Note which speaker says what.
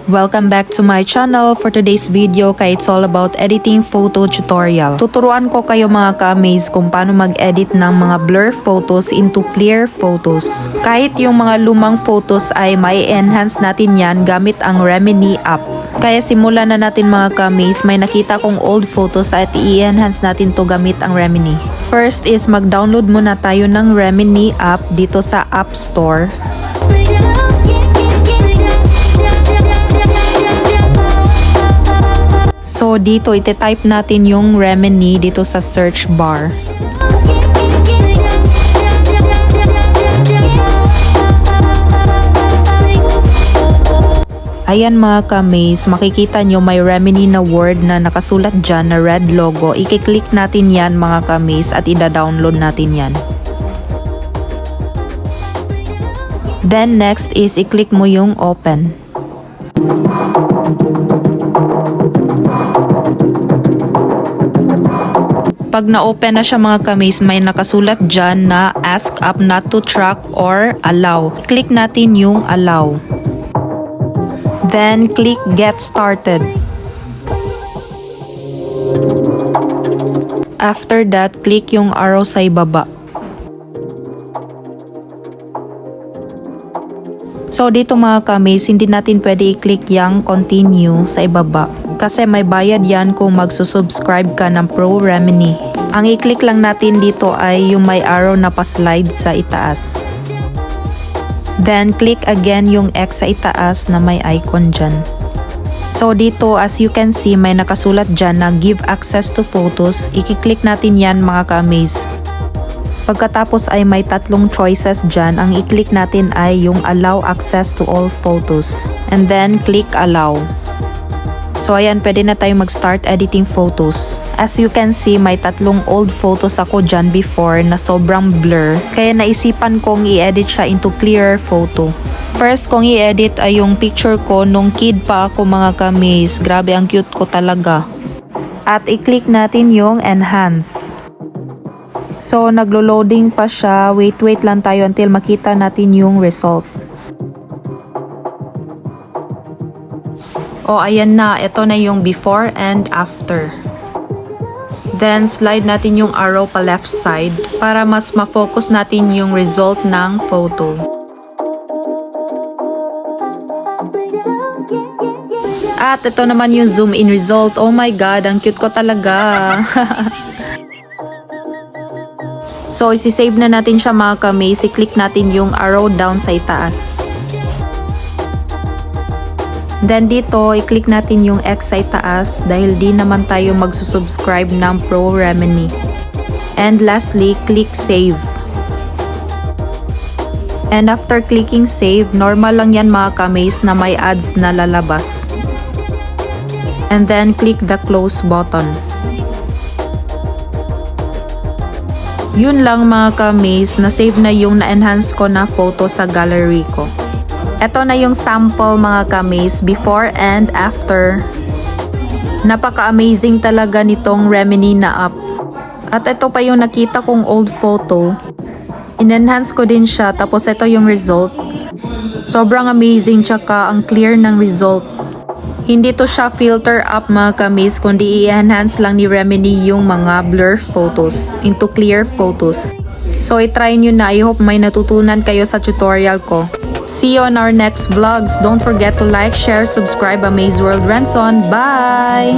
Speaker 1: Welcome back to my channel. For today's video, it's all about editing photo tutorial. Tuturuan ko kayo mga ka-amaze kung paano mag-edit ng mga blur photos into clear photos. Kahit yung mga lumang photos ay may enhance natin yan gamit ang Remini app. Kaya simulan na natin mga ka-amaze. May nakita kong old photos at i-enhance natin to gamit ang Remini. First is mag-download muna tayo ng Remini app dito sa App Store. So dito ite-type natin yung Remini dito sa search bar. Ayan mga ka-amaze, makikita nyo may Remini na word na nakasulat dyan na red logo. I-click natin yan mga ka-amaze at i-download natin yan. Then next is i-click mo yung open. Pag na-open na siya mga ka-amaze, may nakasulat dyan na ask app not to track or allow. Click natin yung allow. Then click get started. After that, click yung arrow sa ibaba. So dito mga ka-amaze, hindi natin pwede i-click yung continue sa ibaba. Kasi may bayad yan kung magsusubscribe ka ng Pro Remini. Ang i-click lang natin dito ay yung may arrow na pa-slide sa itaas. Then click again yung X sa itaas na may icon dyan. So dito as you can see may nakasulat dyan na give access to photos. I-click natin yan mga ka-amaze. Pagkatapos ay may tatlong choices dyan. Ang i-click natin ay yung allow access to all photos. And then click allow. So ayan, pwede na tayo mag-start editing photos. As you can see, may tatlong old photos ako dyan before na sobrang blur. Kaya naisipan kong i-edit siya into clearer photo. First kong i-edit ay yung picture ko nung kid pa ako mga ka-amaze. Grabe, ang cute ko talaga. At i-click natin yung enhance. So naglo-loading pa siya. Wait lang tayo until makita natin yung result. O ayan na, ito na yung before and after. Then slide natin yung arrow pa left side para mas ma-focus natin yung result ng photo. At ito naman yung zoom in result. Oh my god, ang cute ko talaga. So isi-save na natin siya mga ka-amaze. I-click natin yung arrow down sa itaas. Then dito, i-click natin yung X sa itaas dahil di naman tayo magsusubscribe ng Pro Remini. And lastly, click save. And after clicking save, normal lang yan mga ka-amaze na may ads na lalabas. And then click the close button. Yun lang mga ka-amaze, na-save na yung na-enhance ko na photo sa gallery ko. Ito na yung sample mga ka-amaze, before and after. Napaka-amazing talaga nitong Remini na app. At ito pa yung nakita kong old photo. In-enhance ko din siya, tapos ito yung result. Sobrang amazing, tsaka ang clear ng result. Hindi to siya filter up mga ka-amaze, kundi i-enhance lang ni Remini yung mga blur photos into clear photos. So i-try nyo na. I hope may natutunan kayo sa tutorial ko. See you on our next vlogs. Don't forget to like, share, subscribe. Amaze World Ranson. Bye!